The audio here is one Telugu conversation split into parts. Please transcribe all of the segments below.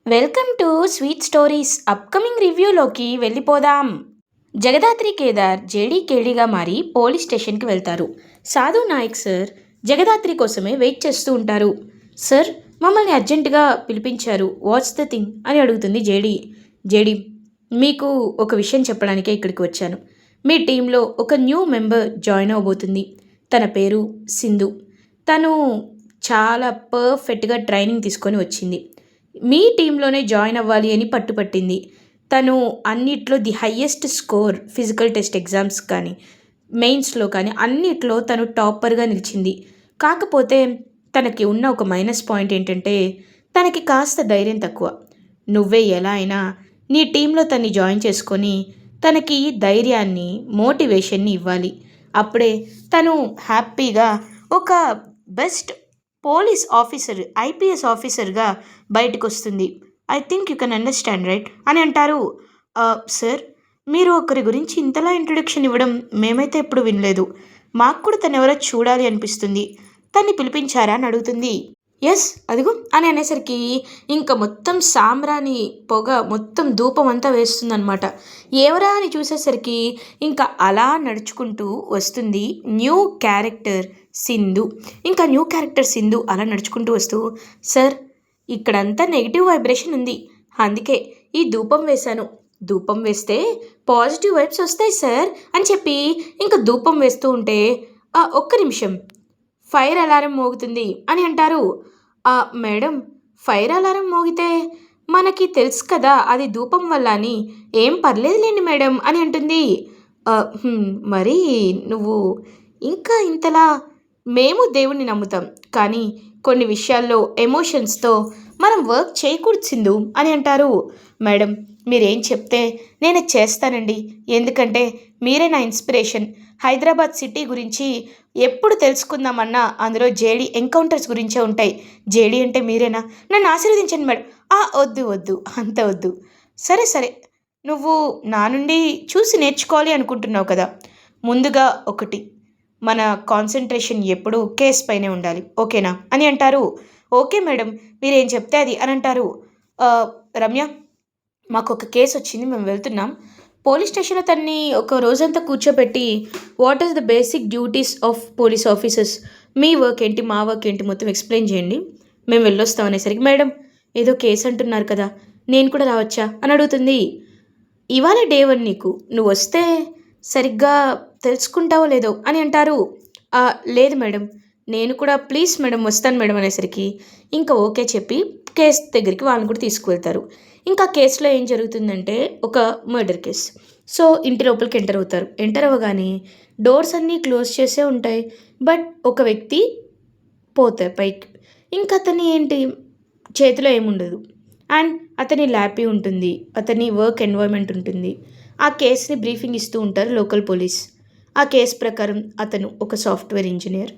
Welcome to sweet stories upcoming రివ్యూలోకి వెళ్ళిపోదాం. జగదాత్రి కేదార్ జేడీకేడీగా మారి పోలీస్ స్టేషన్కి వెళ్తారు. సాధు నాయక్ సార్ జగదాత్రి కోసమే వెయిట్ చేస్తూ ఉంటారు. సార్, మమ్మల్ని అర్జెంటుగా పిలిపించారు, వాట్స్ ద థింగ్ అని అడుగుతుంది జేడీ. జేడీ, మీకు ఒక విషయం చెప్పడానికే ఇక్కడికి వచ్చాను. మీ టీంలో ఒక న్యూ మెంబర్ జాయిన్ అవబోతుంది. తన పేరు సింధు. తను చాలా పర్ఫెక్ట్గా ట్రైనింగ్ తీసుకొని వచ్చింది. మీ టీంలోనే జాయిన్ అవ్వాలి అని పట్టుపట్టింది. తను అన్నిట్లో the highest score physical test exams కానీ మెయిన్స్లో కానీ అన్నిట్లో తను టాపర్గా నిలిచింది. కాకపోతే తనకి ఉన్న ఒక మైనస్ పాయింట్ ఏంటంటే తనకి కాస్త ధైర్యం తక్కువ. నువ్వే ఎలా అయినా నీ టీంలో తన్ని జాయిన్ చేసుకొని తనకి ధైర్యాన్ని మోటివేషన్ని ఇవ్వాలి. అప్పుడే తను హ్యాపీగా ఒక బెస్ట్ పోలీస్ ఆఫీసర్ ఐపీఎస్ ఆఫీసర్గా బయటకు వస్తుంది. I think you can understand right అని అంటారు. సార్, మీరు ఒకరి గురించి ఇంతలా ఇంట్రొడక్షన్ ఇవ్వడం మేమైతే ఎప్పుడు వినలేదు. మాకు కూడా తను ఎవరో చూడాలి అనిపిస్తుంది. తన్ని పిలిపించారా అని అడుగుతుంది. ఎస్, అదిగో అని అనేసరికి ఇంకా మొత్తం సాంబ్రాణి పొగ మొత్తం ధూపం అంతా వేస్తుందన్నమాట. ఎవరా అని చూసేసరికి ఇంకా అలా నడుచుకుంటూ వస్తుంది న్యూ క్యారెక్టర్ సింధు. ఇంకా న్యూ క్యారెక్టర్ సింధు అలా నడుచుకుంటూ వస్తూ, సార్, ఇక్కడంతా నెగిటివ్ వైబ్రేషన్ ఉంది, అందుకే ఈ ధూపం వేశాను. ధూపం వేస్తే పాజిటివ్ వైబ్స్ వస్తాయి సార్ అని చెప్పి ఇంకా ధూపం వేస్తూ ఉంటే ఒక్క నిమిషం, ఫైర్ అలారం మోగుతుంది అని అంటారు. మేడం, ఫైర్ అలారం మోగితే మనకి తెలుసు కదా అది ధూపం వల్ల అని. ఏం పర్లేదులేండి మేడం అని అంటుంది. మరి నువ్వు ఇంకా ఇంతలా మేము దేవుణ్ణి నమ్ముతాం, కానీ కొన్ని విషయాల్లో ఎమోషన్స్తో మనం వర్క్ చేయకూడదు సింధు అని అంటారు. మేడం, మీరేం చెప్తే నేను చేస్తానండి, ఎందుకంటే మీరే నా ఇన్స్పిరేషన్. హైదరాబాద్ సిటీ గురించి ఎప్పుడు తెలుసుకుందామన్నా అందులో జేడీ ఎన్కౌంటర్స్ గురించే ఉంటాయి. జేడీ అంటే మీరేనా? నన్ను ఆశీర్వదించండి మేడం. వద్దు వద్దు, అంత వద్దు. సరే సరే, నువ్వు నా నుండి చూసి నేర్చుకోవాలి అనుకుంటున్నావు కదా. ముందుగా ఒకటి, మన కాన్సన్ట్రేషన్ ఎప్పుడూ కేస్ పైనే ఉండాలి, ఓకేనా అని అంటారు. ఓకే మేడం, మీరేం చెప్తే అది అని అంటారు. రమ్య, మాకు ఒక కేసు వచ్చింది, మేము వెళ్తున్నాం. పోలీస్ స్టేషన్లో తన్ని ఒక రోజంతా కూర్చోబెట్టి what is the basic duties of police officers, me work ఏంటి మా వర్క్ ఏంటి మొత్తం ఎక్స్ప్లెయిన్ చేయండి, మేము వెళ్ళొస్తాం అనేసరికి, మేడం ఏదో కేసు అంటున్నారు కదా, నేను కూడా రావచ్చా అని అడుగుతుంది. ఇవాళ డే 1 నీకు, నువ్వు వస్తే సరిగ్గా తెలుసుకుంటావో లేదో అని అంటారు. లేదు మేడం, నేను కూడా ప్లీజ్ మేడం వస్తాను మేడం అనేసరికి ఇంకా ఓకే చెప్పి కేసు దగ్గరికి వాళ్ళని కూడా తీసుకువెళ్తారు. ఇంకా కేసులో ఏం జరుగుతుందంటే ఒక మర్డర్ కేసు. సో ఇంటి లోపలికి ఎంటర్ అవుతారు. ఎంటర్ అవ్వగానే డోర్స్ అన్నీ క్లోజ్ చేసే ఉంటాయి. బట్ ఒక వ్యక్తి పోతాయి పైకి. ఇంకా అతని ఏంటి చేతిలో ఏముండదు, అండ్ అతని ల్యాపీ ఉంటుంది, అతని వర్క్ ఎన్వైర్న్మెంట్ ఉంటుంది. ఆ కేసుని బ్రీఫింగ్ ఇస్తూ ఉంటారు లోకల్ పోలీస్. ఆ కేసు ప్రకారం అతను ఒక సాఫ్ట్వేర్ ఇంజనీర్.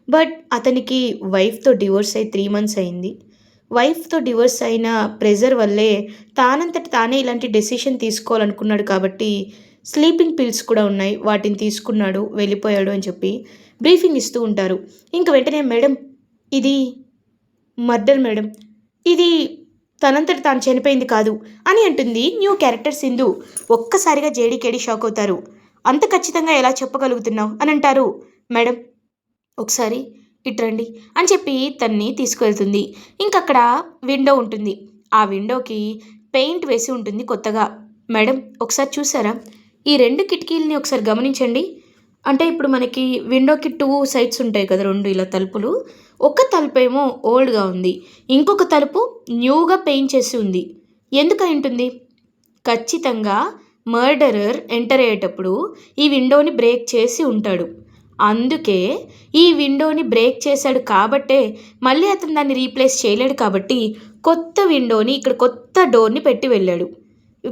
బట్ అతనికి వైఫ్తో డివోర్స్ అయి 3 months అయింది. వైఫ్తో డివోర్స్ అయిన ప్రెజర్ వల్లే తానంతట తానే ఇలాంటి డెసిషన్ తీసుకోవాలనుకున్నాడు. కాబట్టి స్లీపింగ్ పిల్స్ కూడా ఉన్నాయి, వాటిని తీసుకున్నాడు, వెళ్ళిపోయాడు అని చెప్పి బ్రీఫింగ్ ఇస్తూ ఉంటారు. ఇంక వెంటనే, మేడం ఇది మర్డర్ మేడం, ఇది తనంతట తాను చనిపోయింది కాదు అని అంటుంది న్యూ క్యారెక్టర్ సింధు. ఒక్కసారిగా జేడీకేడీ షాక్ అవుతారు. అంత ఖచ్చితంగా ఎలా చెప్పగలుగుతున్నావు అని అంటారు. మేడం ఒకసారి ఇట్రండి అని చెప్పి తన్ని తీసుకువెళ్తుంది. ఇంకక్కడ విండో ఉంటుంది. ఆ విండోకి పెయింట్ వేసి ఉంటుంది కొత్తగా. మేడం ఒకసారి చూసారా, ఈ 2 కిటికీలని ఒకసారి గమనించండి. అంటే ఇప్పుడు మనకి విండోకి 2 సైడ్స్ ఉంటాయి కదా, 2 ఇలా తలుపులు. ఒక తలుపు ఏమో ఓల్డ్గా ఉంది, ఇంకొక తలుపు న్యూగా పెయింట్ చేసి ఉంది. ఎందుకై ఉంటుంది? ఖచ్చితంగా మర్డరర్ ఎంటర్ అయ్యేటప్పుడు ఈ విండోని బ్రేక్ చేసి ఉంటాడు. అందుకే ఈ విండోని బ్రేక్ చేశాడు కాబట్టే మళ్ళీ అతను దాన్ని రీప్లేస్ చేయలేడు. కాబట్టి కొత్త విండోని ఇక్కడ కొత్త డోర్ని పెట్టి వెళ్ళాడు.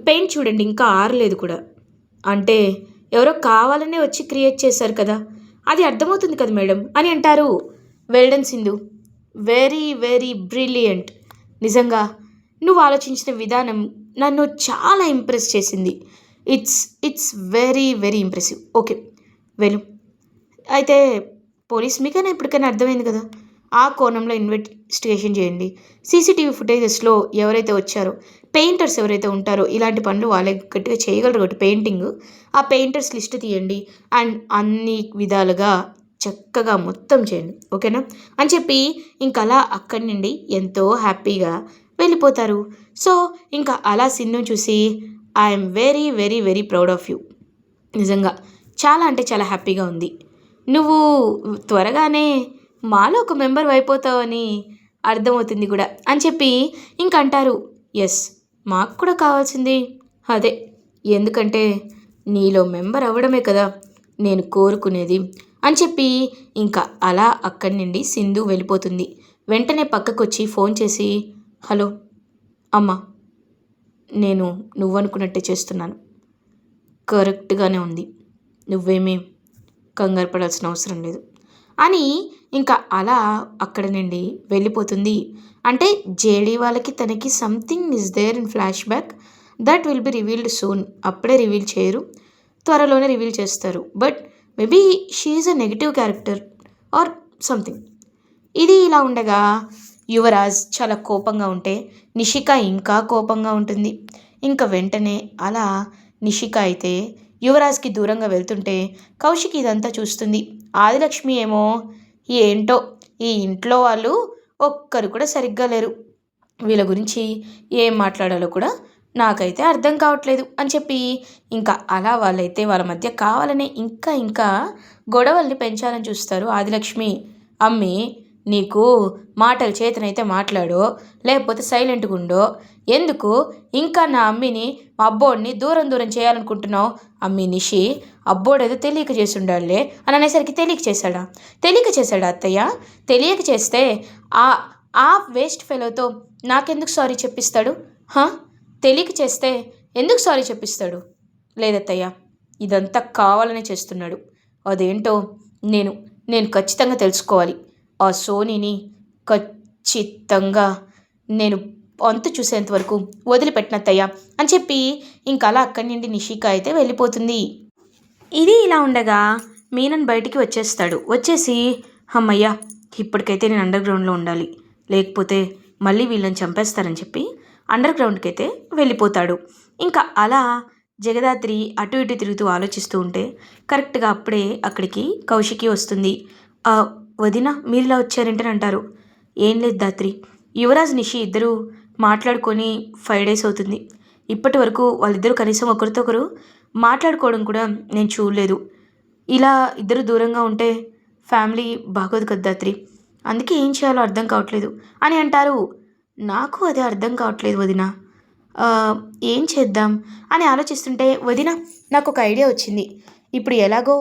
పెయింట్ చూడండి ఇంకా ఆరలేదు కూడా. అంటే ఎవరో కావాలనే వచ్చి క్రియేట్ చేశారు కదా, అది అర్థమవుతుంది కదా మేడం అని అంటారు. Well done Sindhu, very very brilliant. నిజంగా నువ్వు ఆలోచించిన విధానం నన్ను చాలా ఇంప్రెస్ చేసింది. It's very very impressive. Okay వెళ్ళు. అయితే పోలీస్ మీకైనా ఇప్పటికైనా అర్థమైంది కదా, ఆ కోణంలో ఇన్వెస్టిగేషన్ చేయండి. సీసీటీవీ ఫుటేజెస్లో ఎవరైతే వచ్చారో, పెయింటర్స్ ఎవరైతే ఉంటారో, ఇలాంటి పనులు వాళ్ళే గట్టిగా చేయగలరు కాబట్టి పెయింటింగ్, ఆ పెయింటర్స్ లిస్ట్ తీయండి అండ్ అన్ని విధాలుగా చక్కగా మొత్తం చేయండి, ఓకేనా అని చెప్పి ఇంకా అలా అక్కడి నుండి ఎంతో హ్యాపీగా వెళ్ళిపోతారు. సో ఇంకా అలా సిన్ను చూసి I'm very very very proud of you, నిజంగా చాలా అంటే చాలా హ్యాపీగా ఉంది, నువ్వు త్వరగానే మాలో ఒక మెంబర్ అయిపోతావని అర్థమవుతుంది కూడా అని చెప్పి ఇంక అంటారు. ఎస్, మాకు కూడా కావాల్సింది అదే, ఎందుకంటే నీలో మెంబర్ అవ్వడమే కదా నేను కోరుకునేది అని చెప్పి ఇంకా అలా అక్కడి నుండి సింధు వెళ్ళిపోతుంది. వెంటనే పక్కకొచ్చి ఫోన్ చేసి, హలో అమ్మా, నేను నువ్వనుకున్నట్టే చేస్తున్నాను, కరెక్ట్గానే ఉంది, నువ్వేమీ కంగారు పడాల్సిన అవసరం లేదు అని ఇంకా అలా అక్కడ నుండి వెళ్ళిపోతుంది. అంటే జేడీ వాళ్ళకి తనకి something is there in flashback that will be revealed soon. అప్పుడే రివీల్ చేయరు, త్వరలోనే రివీల్ చేస్తారు. But maybe she is a negative character or something. ఇది ఇలా ఉండగా యువరాజ్ చాలా కోపంగా ఉంటే నిషిక ఇంకా కోపంగా ఉంటుంది. ఇంకా వెంటనే అలా నిషిక అయితే యువరాజ్కి దూరంగా వెళ్తుంటే కౌశిక్ ఇదంతా చూస్తుంది. ఆదిలక్ష్మి ఏమో ఏంటో ఈ ఇంట్లో వాళ్ళు ఒక్కరు కూడా సరిగ్గా లేరు, వీళ్ళ గురించి ఏం మాట్లాడాలో కూడా నాకైతే అర్థం కావట్లేదు అని చెప్పి ఇంకా అలా వాళ్ళైతే వాళ్ళ మధ్య కావాలని ఇంకా ఇంకా గొడవల్ని పెంచాలని చూస్తారు. ఆదిలక్ష్మి, అమ్మి నీకు మాటలు చేతనైతే మాట్లాడో, లేకపోతే సైలెంట్గా ఉండో, ఎందుకు ఇంకా నా అమ్మిని మా అబ్బోడిని దూరం దూరం చేయాలనుకుంటున్నావు? అమ్మి నిషి, అబ్బోడేదో తెలియక చేసి ఉండాలే అని అనేసరికి తెలియక చేశాడా అత్తయ్య? తెలియక చేస్తే ఆ ఆ వేస్ట్ ఫెలోతో నాకెందుకు సారీ చెప్పిస్తాడు? తెలియక చేస్తే ఎందుకు సారీ చెప్పిస్తాడు? లేదత్తయ్య, ఇదంతా కావాలనే చేస్తున్నాడు, అదేంటో నేను నేను ఖచ్చితంగా తెలుసుకోవాలి, ఆ సోనీని ఖచ్చితంగా నేను అంతు చూసేంత వరకు వదిలిపెట్టినత్తయ్య అని చెప్పి ఇంకా అలా అక్కడి నుండి నిషిక అయితే వెళ్ళిపోతుంది. ఇది ఇలా ఉండగా మీనన్ బయటికి వచ్చేస్తాడు. వచ్చేసి, అమ్మయ్య, ఇప్పటికైతే నేను అండర్ గ్రౌండ్లో ఉండాలి, లేకపోతే మళ్ళీ వీళ్ళని చంపేస్తారని చెప్పి అండర్ గ్రౌండ్కి అయితే వెళ్ళిపోతాడు. ఇంకా అలా జగదాత్రి అటు ఇటు తిరుగుతూ ఆలోచిస్తూ ఉంటే కరెక్ట్గా అప్పుడే అక్కడికి కౌశికి వస్తుంది. వదిన, మీరు ఇలా వచ్చారంటే అంటారు. ఏం లేదు దాత్రి, యువరాజ్ నిషి ఇద్దరు మాట్లాడుకొని 5 days అవుతుంది, ఇప్పటి వరకు వాళ్ళిద్దరూ కనీసం ఒకరితో ఒకరు మాట్లాడుకోవడం కూడా నేను చూడలేదు, ఇలా ఇద్దరు దూరంగా ఉంటే ఫ్యామిలీ బాగోదు కదా దాత్రి, అందుకే ఏం చేయాలో అర్థం కావట్లేదు అని అంటారు. నాకు అదే అర్థం కావట్లేదు వదిన, ఏం చేద్దాం అని ఆలోచిస్తుంటే, వదిన నాకు ఒక ఐడియా వచ్చింది. ఇప్పుడు ఎలాగో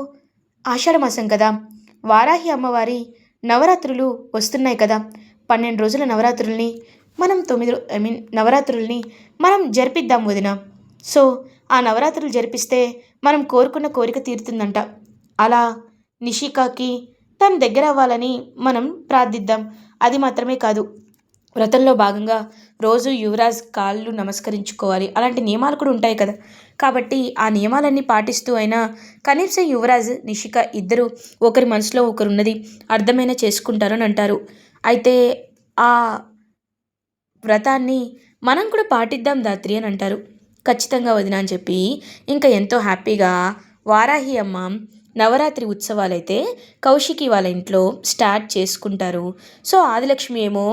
ఆషాఢ మాసం కదా, వారాహి అమ్మవారి నవరాత్రులు వస్తున్నాయి కదా, 12 రోజుల నవరాత్రుల్ని మనం నవరాత్రుల్ని మనం జరిపిద్దాం వదిన. సో ఆ నవరాత్రులు జరిపిస్తే మనం కోరుకున్న కోరిక తీరుతుందంట. అలా నిషికాకి తన దగ్గర అవ్వాలని మనం ప్రార్థిద్దాం. అది మాత్రమే కాదు, వ్రతంలో భాగంగా రోజు యువరాజ్ కాళ్ళు నమస్కరించుకోవాలి, అలాంటి నియమాలు కూడా ఉంటాయి కదా. కాబట్టి ఆ నియమాలన్నీ పాటిస్తూ అయినా కనీసం యువరాజ్ నిషిక ఇద్దరు ఒకరి మనసులో ఒకరున్నది అర్థమైనా చేసుకుంటారని అంటారు. అయితే ఆ వ్రతాన్ని మనం కూడా పాటిద్దాం దాత్రి అని అంటారు. ఖచ్చితంగా వదిన అని చెప్పి ఇంకా ఎంతో హ్యాపీగా వారాహి అమ్మ నవరాత్రి ఉత్సవాలైతే కౌశికి వాళ్ళ ఇంట్లో స్టార్ట్ చేసుకుంటారు. సో ఆదిలక్ష్మి ఏమో,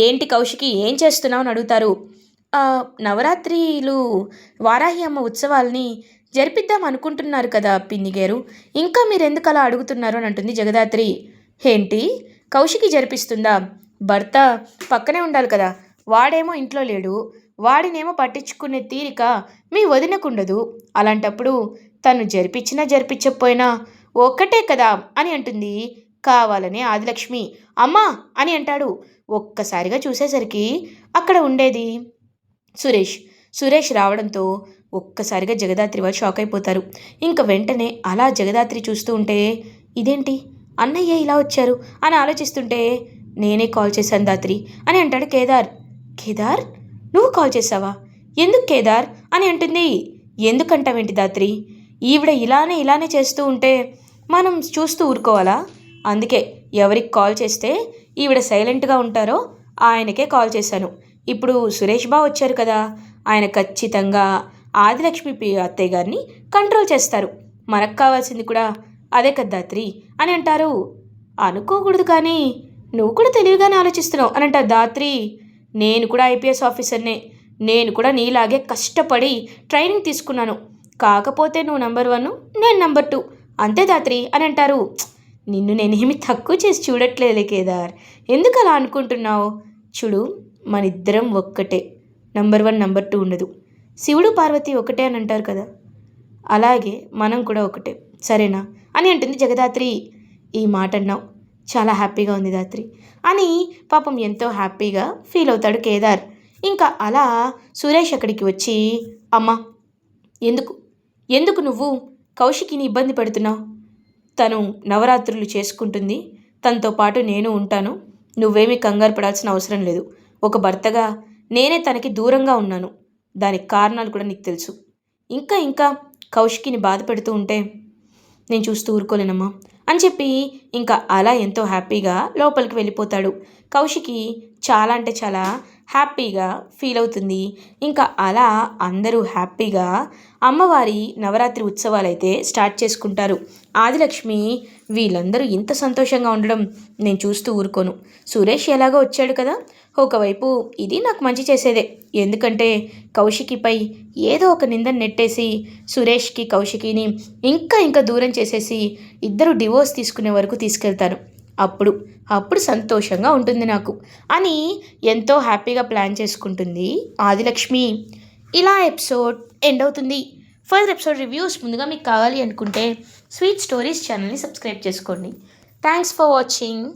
ఏంటి కౌశికి ఏం చేస్తున్నావు అని అడుగుతారు. నవరాత్రిలు వారాహి అమ్మ ఉత్సవాల్ని జరిపిద్దాం అనుకుంటున్నారు కదా పిన్ని గారు, ఇంకా మీరు ఎందుకు అలా అడుగుతున్నారు అని అంటుంది జగదాత్రి. ఏంటి, కౌశికి జరిపిస్తుందా? భర్త పక్కనే ఉండాలి కదా, వాడేమో ఇంట్లో లేడు, వాడినేమో పట్టించుకునే తీరిక మీ వదినకుండదు, అలాంటప్పుడు తను జరిపించినా జరిపించకపోయినా ఒక్కటే కదా అని అంటుంది. కావాలని ఆదిలక్ష్మి అమ్మా అని అంటాడు. ఒక్కసారిగా చూసేసరికి అక్కడ ఉండేది సురేష్ రావడంతో ఒక్కసారిగా జగదాత్రి వాళ్ళు షాక్ అయిపోతారు. ఇంకా వెంటనే అలా జగదాత్రి చూస్తూ ఉంటే, ఇదేంటి అన్నయ్య ఇలా వచ్చారు అని ఆలోచిస్తుంటే, నేనే కాల్ చేశాను దాత్రి అని అంటాడు కేదార్. కేదార్, నువ్వు కాల్ చేసావా? ఎందుకు కేదార్ అని అంటుంది. ఎందుకంటావేంటి దాత్రి, ఈవిడ ఇలానే చేస్తూ ఉంటే మనం చూస్తూ ఊరుకోవాలా? అందుకే ఎవరికి కాల్ చేస్తే ఈవిడ సైలెంట్గా ఉంటారో ఆయనకే కాల్ చేశాను. ఇప్పుడు సురేష్ బావ వచ్చారు కదా, ఆయన ఖచ్చితంగా ఆదిలక్ష్మి అత్తయ్య గారిని కంట్రోల్ చేస్తారు. మనకు కావాల్సింది కూడా అదే కదా దాత్రి అని అంటారు. అనుకోకూడదు కానీ నువ్వు కూడా తెలివిగానే ఆలోచిస్తున్నావు అని అంటారు దాత్రి. నేను కూడా ఐపీఎస్ ఆఫీసర్నే, నేను కూడా నీలాగే కష్టపడి ట్రైనింగ్ తీసుకున్నాను. కాకపోతే నువ్వు నంబర్ 1, నేను నంబర్ 2 అంతే దాత్రి అని అంటారు. నిన్ను నేనేమి తక్కువ చేసి చూడట్లేదులే కేదార్, ఎందుకు అలా అనుకుంటున్నావు? చూడు, మనిద్దరం ఒక్కటే, నంబర్ 1 నంబర్ 2 ఉండదు. శివుడు పార్వతి ఒకటే అని అంటారు కదా, అలాగే మనం కూడా ఒకటే, సరేనా అని అంటుంది జగదాత్రి. ఈ మాట అన్నావు, చాలా హ్యాపీగా ఉంది దాత్రి అని పాపం ఎంతో హ్యాపీగా ఫీల్ అవుతాడు కేదార్. ఇంకా అలా సురేష్ అక్కడికి వచ్చి, అమ్మా ఎందుకు ఎందుకు నువ్వు కౌశికిని ఇబ్బంది పెడుతున్నావు? తను నవరాత్రులు చేసుకుంటుంది, తనతో పాటు నేను ఉంటాను, నువ్వేమీ కంగారు పడాల్సిన అవసరం లేదు. ఒక భర్తగా నేనే తనకి దూరంగా ఉన్నాను, దానికి కారణాలు కూడా నీకు తెలుసు. ఇంకా ఇంకా కౌశికిని బాధ పెడుతూ ఉంటే నేను చూస్తూ ఊరుకోలేనమ్మా అని చెప్పి ఇంకా అలా ఎంతో హ్యాపీగా లోపలికి వెళ్ళిపోతాడు. కౌశికి చాలా అంటే చాలా హ్యాపీగా ఫీల్ అవుతుంది. ఇంకా అలా అందరూ హ్యాపీగా అమ్మవారి నవరాత్రి ఉత్సవాలు అయితే స్టార్ట్ చేసుకుంటారు. ఆదిలక్ష్మి వీళ్ళందరూ ఇంత సంతోషంగా ఉండడం నేను చూస్తూ ఊరుకోను. సురేష్ ఎలాగో వచ్చాడు కదా, ఒకవైపు ఇది నాకు మంచి చేసేదే, ఎందుకంటే కౌశికిపై ఏదో ఒక నిందను నెట్టేసి సురేష్కి కౌశికిని ఇంకా ఇంకా దూరం చేసేసి ఇద్దరు డివోర్స్ తీసుకునే వరకు తీసుకెళ్తాను. అప్పుడు సంతోషంగా ఉంటుంది నాకు అని ఎంతో హ్యాపీగా ప్లాన్ చేసుకుంటుంది ఆదిలక్ష్మి. ఇలా ఎపిసోడ్ ఎండ్ అవుతుంది. ఫర్దర్ ఎపిసోడ్ రివ్యూస్ ముందుగా మీకు కావాలి అనుకుంటే స్వీట్ స్టోరీస్ ఛానల్ని సబ్స్క్రైబ్ చేసుకోండి. Thanks for watching.